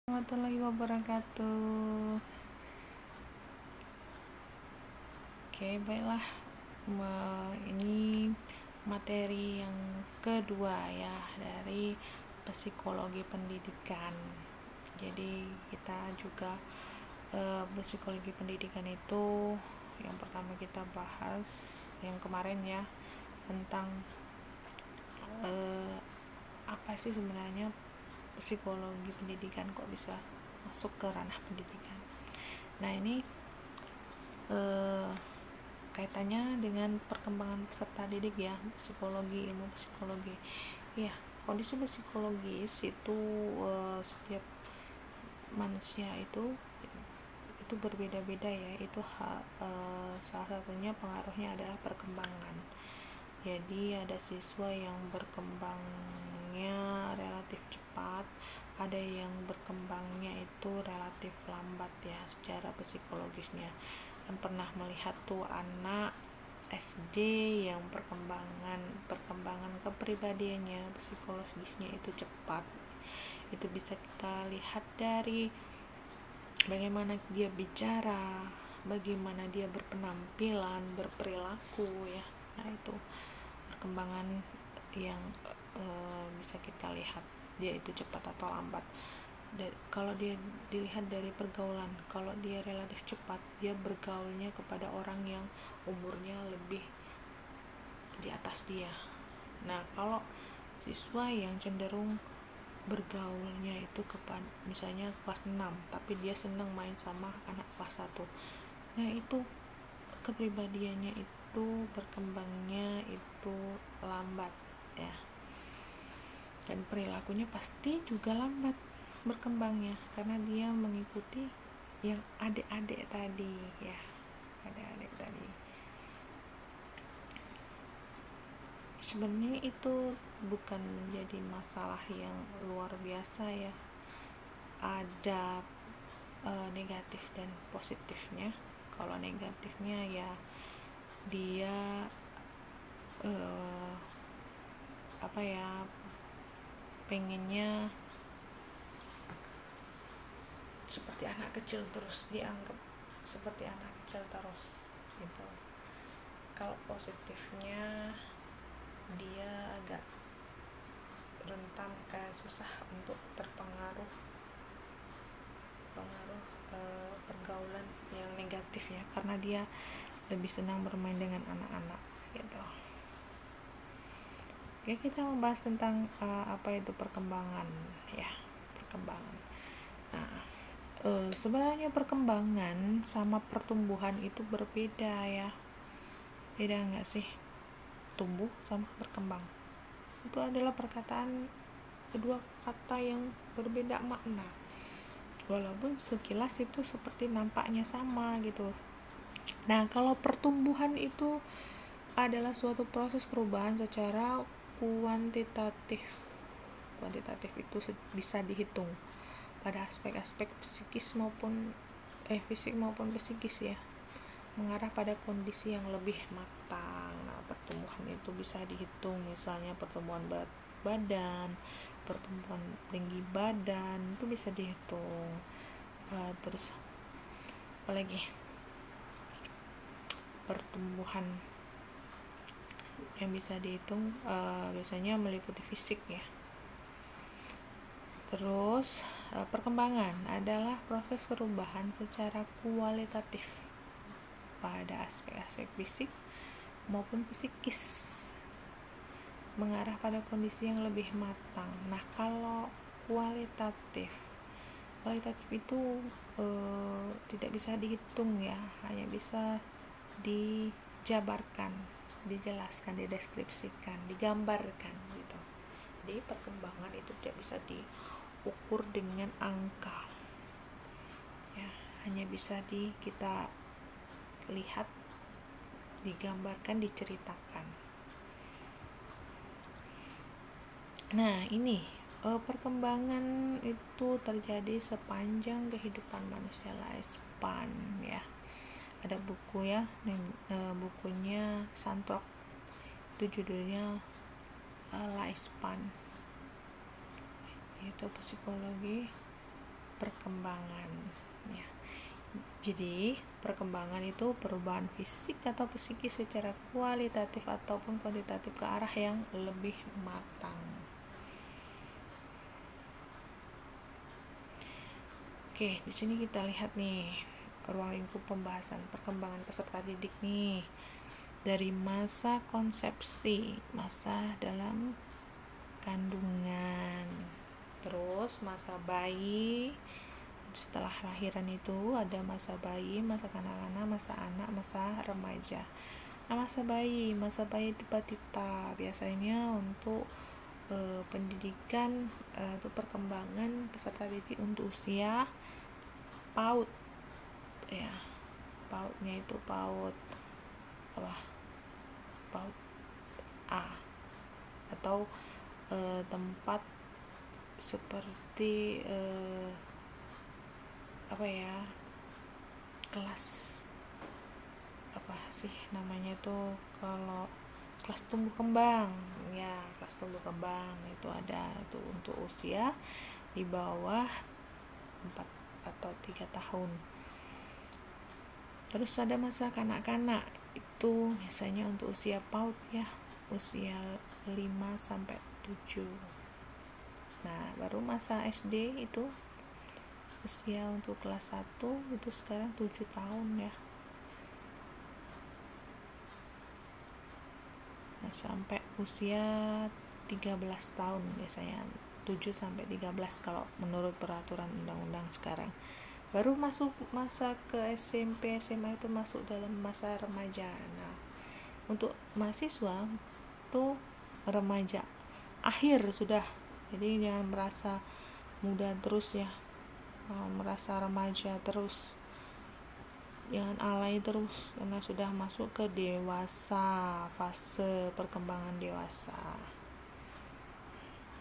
Warahmatullahi wabarakatuh. Oke, baiklah. Ini materi yang kedua ya dari psikologi pendidikan. Jadi kita juga psikologi pendidikan itu yang pertama kita bahas yang kemarin ya tentang apa sih sebenarnya psikologi pendidikan, kok bisa masuk ke ranah pendidikan. Nah ini kaitannya dengan perkembangan peserta didik ya, ilmu psikologi ya. Kondisi psikologis itu setiap manusia itu berbeda-beda ya. Itu salah satunya pengaruhnya adalah perkembangan. Jadi ada siswa yang berkembangnya relatif cepat, ada yang berkembangnya itu relatif lambat ya secara psikologisnya. Kan pernah melihat tuh anak SD yang perkembangan kepribadiannya, psikologisnya itu cepat. Itu bisa kita lihat dari bagaimana dia bicara, bagaimana dia berpenampilan, berperilaku ya. Nah itu perkembangan yang bisa kita lihat dia itu cepat atau lambat. Kalau dia dilihat dari pergaulan, kalau dia relatif cepat, dia bergaulnya kepada orang yang umurnya lebih di atas dia. Nah kalau siswa yang cenderung bergaulnya itu kepada misalnya kelas 6 tapi dia senang main sama anak kelas 1, nah itu kepribadiannya itu berkembangnya itu lambat ya, dan perilakunya pasti juga lambat berkembangnya karena dia mengikuti yang adik-adik tadi ya, adik-adik tadi. Sebenarnya itu bukan menjadi masalah yang luar biasa ya, ada negatif dan positifnya. Kalau negatifnya ya dia pengennya seperti anak kecil, terus dianggap seperti anak kecil terus gitu. Kalau positifnya dia agak rentan susah untuk terpengaruh pergaulan yang negatif ya, karena dia lebih senang bermain dengan anak-anak gitu. Oke, kita membahas tentang apa itu perkembangan ya, perkembangan. Nah, sebenarnya perkembangan sama pertumbuhan itu berbeda ya. Beda nggak sih? Tumbuh sama berkembang itu adalah kedua kata yang berbeda makna, walaupun sekilas itu seperti nampaknya sama gitu. Nah kalau pertumbuhan itu adalah suatu proses perubahan secara kuantitatif itu bisa dihitung pada aspek-aspek psikis maupun fisik maupun psikis ya, mengarah pada kondisi yang lebih matang. Nah, pertumbuhan itu bisa dihitung, misalnya pertumbuhan berat badan, pertumbuhan tinggi badan itu bisa dihitung. Terus apalagi pertumbuhan yang bisa dihitung biasanya meliputi fisik ya. Terus perkembangan adalah proses perubahan secara kualitatif pada aspek-aspek fisik maupun psikis, mengarah pada kondisi yang lebih matang. Nah kalau kualitatif itu tidak bisa dihitung ya, hanya bisa dijabarkan, dijelaskan, dideskripsikan, digambarkan gitu. Jadi perkembangan itu tidak bisa diukur dengan angka ya, hanya bisa kita lihat, digambarkan, diceritakan. Nah ini perkembangan itu terjadi sepanjang kehidupan manusia lifespan ya. Ada buku ya, bukunya Santrok, itu judulnya lifespan, itu psikologi perkembangan ya. Jadi perkembangan itu perubahan fisik atau psikis secara kualitatif ataupun kuantitatif ke arah yang lebih matang. Oke, di sini kita lihat nih ruang lingkup pembahasan perkembangan peserta didik nih, dari masa konsepsi, masa dalam kandungan, terus masa bayi, setelah lahiran itu ada masa bayi, masa kanak-kanak, masa anak, masa remaja. Nah, masa bayi itu batita, biasanya untuk pendidikan untuk perkembangan peserta didik untuk usia PAUD ya. PAUD-nya itu PAUD A atau tempat seperti kelas namanya tuh, kalau kelas tumbuh kembang ya, kelas tumbuh kembang itu ada itu untuk usia di bawah 4 atau 3 tahun. Terus ada masa kanak-kanak, itu biasanya untuk usia PAUD ya, usia 5 sampai 7. Nah, baru masa SD itu usia untuk kelas 1 itu sekarang 7 tahun ya. Nah, sampai usia 13 tahun biasanya, 7 sampai 13 kalau menurut peraturan undang-undang sekarang. Baru masuk masa ke SMP, SMA itu masuk dalam masa remaja. Nah, untuk mahasiswa tuh remaja akhir sudah, jadi jangan merasa muda terus ya, merasa remaja terus, jangan alay terus, karena sudah masuk ke dewasa, fase perkembangan dewasa.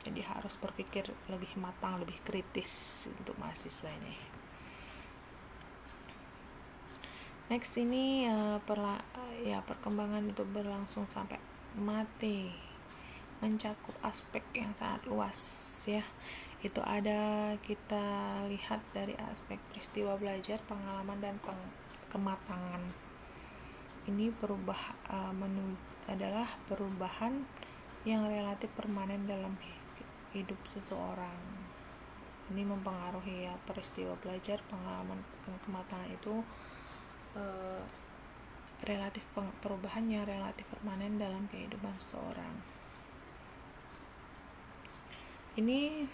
Jadi harus berpikir lebih matang, lebih kritis untuk mahasiswa ini. Next ini perkembangan itu berlangsung sampai mati, mencakup aspek yang sangat luas ya. Itu ada, kita lihat dari aspek peristiwa belajar, pengalaman dan kematangan. Ini adalah perubahan yang relatif permanen dalam hidup seseorang. Ini mempengaruhi ya, peristiwa belajar, pengalaman dan kematangan itu perubahannya relatif permanen dalam kehidupan seseorang. Ini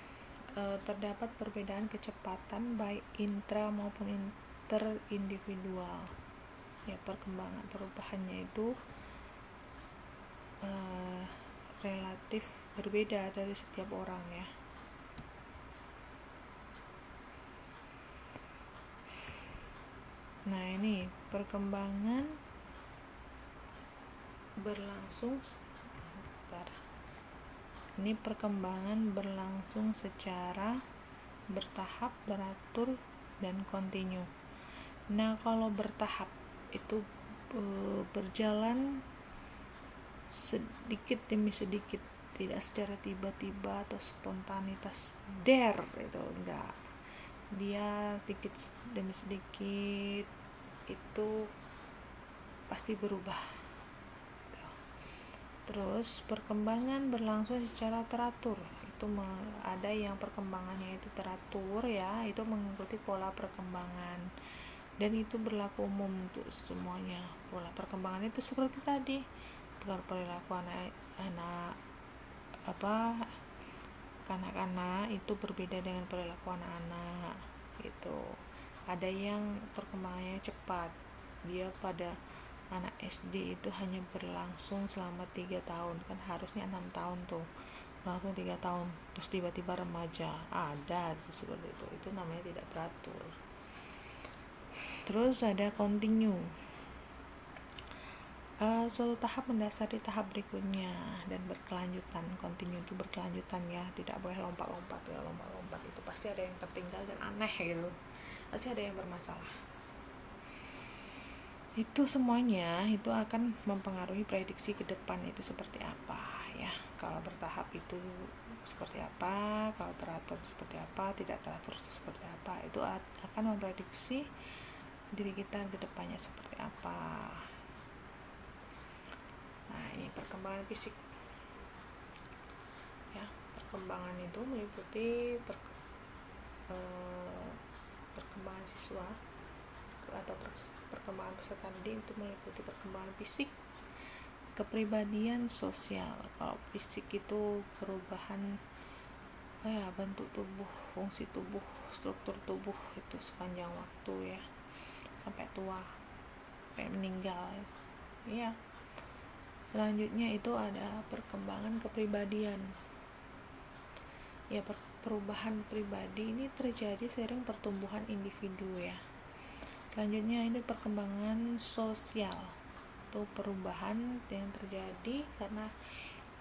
terdapat perbedaan kecepatan baik intra maupun interindividual ya. Perkembangan perubahannya itu relatif berbeda dari setiap orang ya. Nah, ini perkembangan berlangsung secara bertahap, beratur, dan kontinu. Nah, kalau bertahap itu berjalan sedikit demi sedikit, tidak secara tiba-tiba atau spontanitas itu enggak. Dia sedikit demi sedikit itu pasti berubah. Terus perkembangan berlangsung secara teratur, itu ada yang perkembangannya itu teratur ya, itu mengikuti pola perkembangan, dan itu berlaku umum untuk semuanya. Pola perkembangan itu seperti tadi, perilaku kanak-kanak itu berbeda dengan perilaku anak-anak gitu. Ada yang perkembangannya cepat, dia pada anak SD itu hanya berlangsung selama 3 tahun, kan harusnya 6 tahun tuh, berlangsung 3 tahun, terus tiba-tiba remaja, ada seperti itu namanya tidak teratur. Terus ada continue, suatu tahap mendasari tahap berikutnya dan berkelanjutan. Continue itu berkelanjutan ya, tidak boleh lompat-lompat ya. Lompat-lompat itu pasti ada yang tertinggal dan aneh gitu, pasti ada yang bermasalah. Itu semuanya itu akan mempengaruhi prediksi ke depan itu seperti apa ya. Kalau bertahap itu seperti apa, kalau teratur seperti apa, tidak teratur seperti apa, itu akan memprediksi diri kita ke depannya seperti apa. Nah, ini perkembangan fisik ya. Perkembangan itu meliputi perkembangan siswa atau perkembangan peserta didik itu meliputi perkembangan fisik, kepribadian, sosial. Kalau fisik itu perubahan bentuk tubuh, fungsi tubuh, struktur tubuh itu sepanjang waktu ya, sampai tua, sampai meninggal ya. Selanjutnya itu ada perkembangan kepribadian ya. Perubahan pribadi ini terjadi seiring pertumbuhan individu ya. Selanjutnya ini perkembangan sosial, itu perubahan yang terjadi karena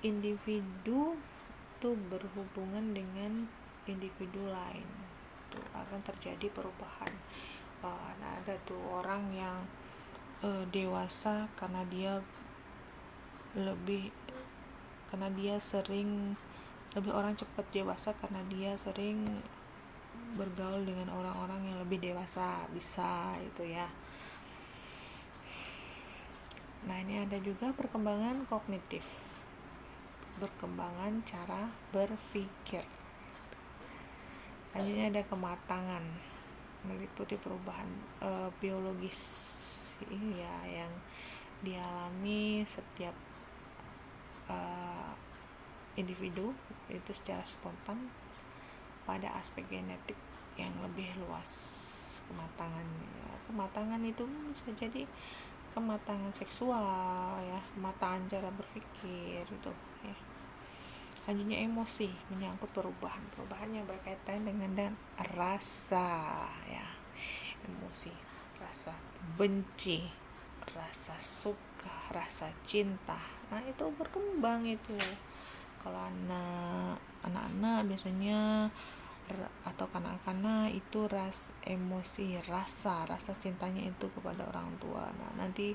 individu itu berhubungan dengan individu lain, itu akan terjadi perubahan. Nah, ada tuh orang yang dewasa karena dia sering lebih orang cepat dewasa karena dia sering bergaul dengan orang-orang yang lebih dewasa, bisa itu ya. Nah, ini ada juga perkembangan kognitif, perkembangan cara berpikir. Selanjutnya ada kematangan, meliputi perubahan biologis ya, yang dialami setiap individu itu secara spontan pada aspek genetik yang lebih luas. Kematangan itu bisa jadi kematangan seksual ya, kematangan cara berpikir itu ya. Selanjutnya emosi, menyangkut perubahan yang berkaitan dengan rasa ya. Emosi, rasa benci, rasa suka, rasa cinta. Nah, itu berkembang itu. Kalau anak-anak biasanya atau kanak-kanak itu emosi, rasa cintanya itu kepada orang tua. Nah, nanti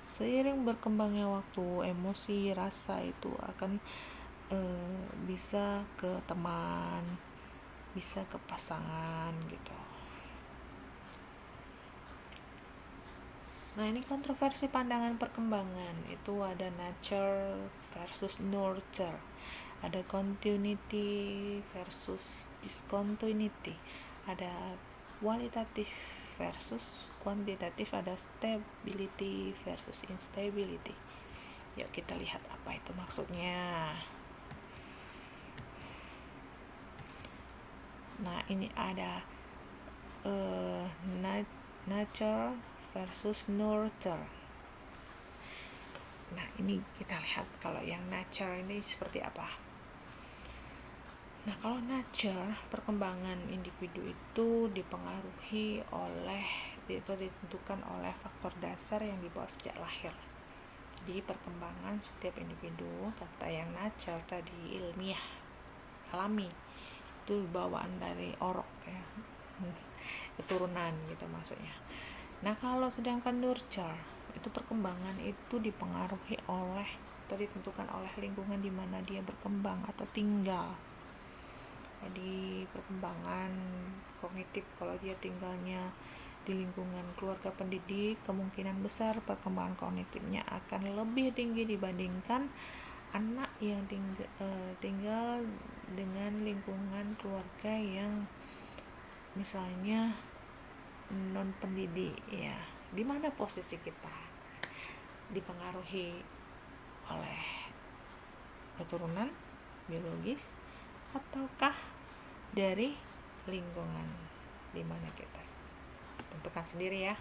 seiring berkembangnya waktu, emosi, rasa itu akan bisa ke teman, bisa ke pasangan gitu. Nah, ini kontroversi pandangan perkembangan. Itu ada nature versus nurture, ada continuity versus discontinuity, ada kualitatif versus kuantitatif, ada stability versus instability. Yuk kita lihat apa itu maksudnya. Nah, ini ada nature versus nurture. Nah, ini kita lihat kalau yang nature ini seperti apa. Nah, kalau nature, perkembangan individu itu ditentukan oleh faktor dasar yang dibawa sejak lahir. Jadi perkembangan setiap individu, kata yang nature tadi ilmiah, alami, itu bawaan dari orok ya, keturunan gitu maksudnya. Nah, kalau sedangkan nurture itu perkembangan itu dipengaruhi oleh atau ditentukan oleh lingkungan di mana dia berkembang atau tinggal. Jadi perkembangan kognitif, kalau dia tinggalnya di lingkungan keluarga pendidik, kemungkinan besar perkembangan kognitifnya akan lebih tinggi dibandingkan anak yang tinggal dengan lingkungan keluarga yang misalnya non pendidik ya. Di mana posisi kita dipengaruhi oleh keturunan biologis ataukah dari lingkungan di mana kita tentukan sendiri ya.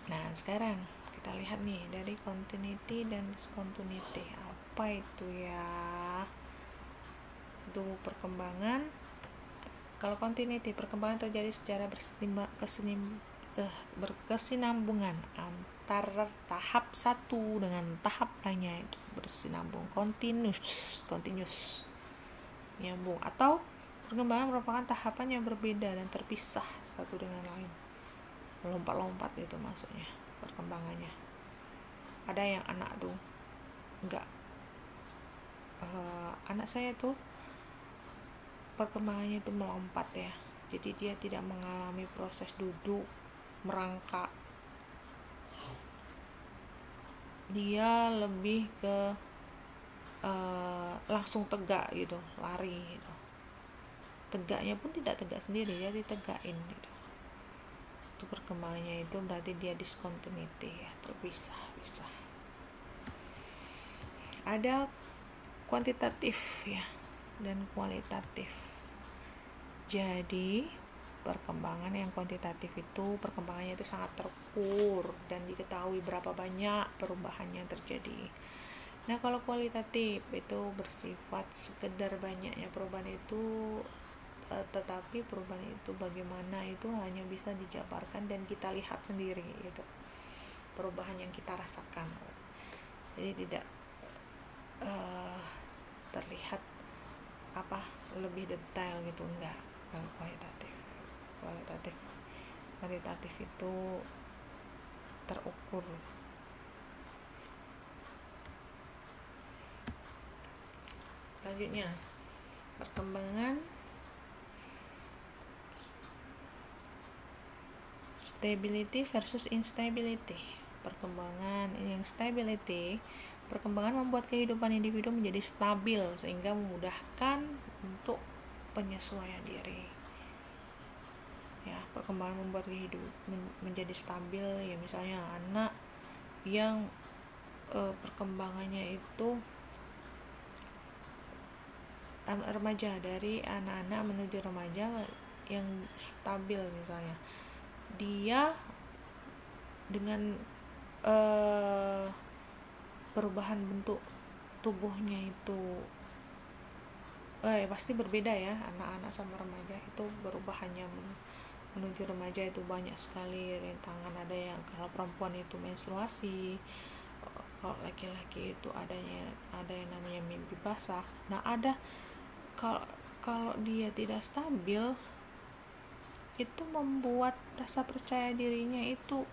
Nah, sekarang kita lihat nih dari continuity dan discontinuity. Apa itu ya? Itu perkembangan. Kalau continuity, perkembangan terjadi secara berkesinambungan antara tahap satu dengan tahap lainnya, itu bersinambung, continuous nyambung. Atau perkembangan merupakan tahapan yang berbeda dan terpisah satu dengan lain, melompat-lompat itu maksudnya perkembangannya. Ada yang anak tuh nggak anak saya tuh perkembangannya itu melompat ya, jadi dia tidak mengalami proses duduk merangkak, dia lebih ke langsung tegak gitu, lari gitu. Tegaknya pun tidak tegak sendiri, dia ditegakin gitu. Itu perkembangannya itu berarti dia discontinuity ya, terpisah. Ada kuantitatif ya dan kualitatif. Jadi perkembangan yang kuantitatif itu perkembangannya itu sangat terukur dan diketahui berapa banyak perubahan yang terjadi. Nah, kalau kualitatif itu bersifat sekedar banyaknya perubahan itu, tetapi perubahan itu bagaimana itu hanya bisa dijabarkan dan kita lihat sendiri gitu, perubahan yang kita rasakan. Jadi tidak terlihat lebih detail gitu, enggak. Kalau kualitatif itu terukur. Selanjutnya, perkembangan stability versus instability. Perkembangan yang stability, perkembangan membuat kehidupan individu menjadi stabil sehingga memudahkan untuk penyesuaian diri. Ya, perkembangan membuat kehidupan menjadi stabil ya, misalnya anak yang perkembangannya itu remaja, dari anak-anak menuju remaja yang stabil, misalnya dia dengan perubahan bentuk tubuhnya itu pasti berbeda ya, anak-anak sama remaja itu perubahannya menuju remaja itu banyak sekali rintangan. Ada yang kalau perempuan itu menstruasi, kalau laki-laki itu ada yang namanya mimpi basah. Nah, ada kalau dia tidak stabil itu membuat rasa percaya dirinya itu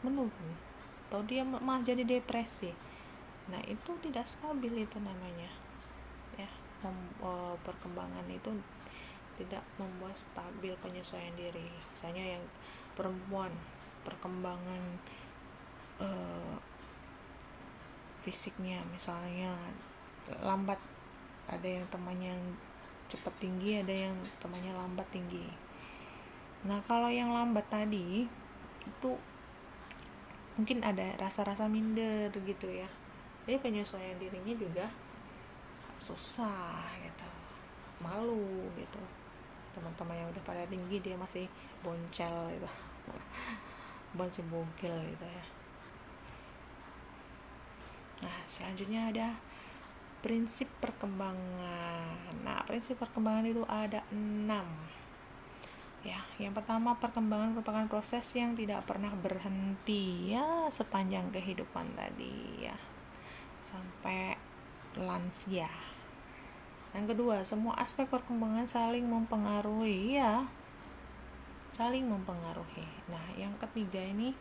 menurun atau dia malah jadi depresi. Nah, itu tidak stabil, itu namanya ya, perkembangan itu tidak membuat stabil penyesuaian diri. Misalnya yang perempuan perkembangan fisiknya misalnya lambat, ada yang temannya cepat tinggi, ada yang temannya lambat tinggi. Nah, kalau yang lambat tadi itu mungkin ada rasa-rasa minder gitu ya, jadi penyesuaian dirinya juga susah gitu, malu gitu. Teman-teman yang udah pada tinggi dia masih boncel gitu masih bogel gitu ya. Nah, selanjutnya ada prinsip perkembangan. Nah, prinsip perkembangan itu ada 6 ya. Yang pertama, perkembangan merupakan proses yang tidak pernah berhenti ya, sepanjang kehidupan tadi ya, sampai lansia. Yang kedua, semua aspek perkembangan saling mempengaruhi ya, saling mempengaruhi. Nah, yang ketiga ini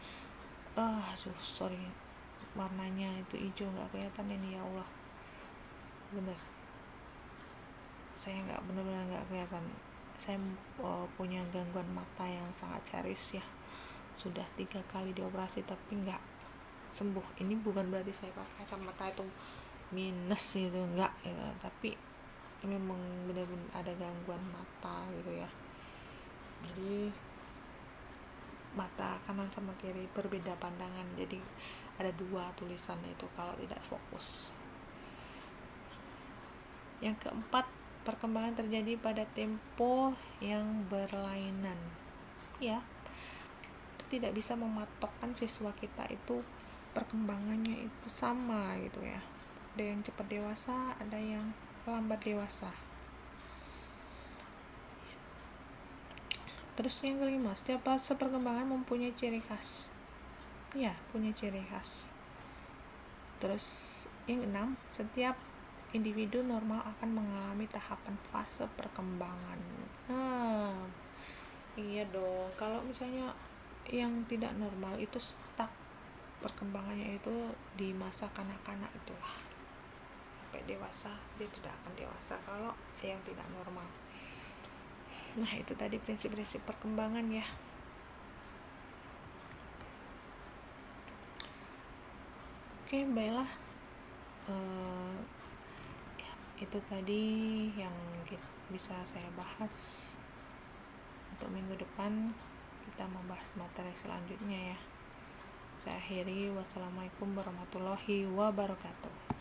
warnanya itu hijau nggak kelihatan ini, ya Allah, bener saya benar-benar nggak kelihatan. Saya punya gangguan mata yang sangat serius ya, sudah 3 kali dioperasi tapi nggak sembuh. Ini bukan berarti saya pakai kacamata itu minus gitu, enggak gitu, tapi memang benar-benar ada gangguan mata gitu ya. Jadi mata kanan sama kiri berbeda pandangan, jadi ada 2 tulisan itu kalau tidak fokus. Yang keempat, perkembangan terjadi pada tempo yang berlainan ya, itu tidak bisa mematokkan siswa kita itu perkembangannya itu sama gitu ya. Ada yang cepat dewasa, ada yang lambat dewasa. Terus yang kelima, setiap fase perkembangan mempunyai ciri khas ya, punya ciri khas. Terus yang 6, setiap individu normal akan mengalami tahapan fase perkembangan. Iya dong, kalau misalnya yang tidak normal itu stuck perkembangannya itu di masa kanak-kanak itulah, sampai dewasa dia tidak akan dewasa kalau yang tidak normal. Nah, itu tadi prinsip-prinsip perkembangan ya. Oke, baiklah, itu tadi yang bisa saya bahas. Untuk minggu depan kita membahas materi selanjutnya ya. Saya akhiri, wassalamualaikum warahmatullahi wabarakatuh.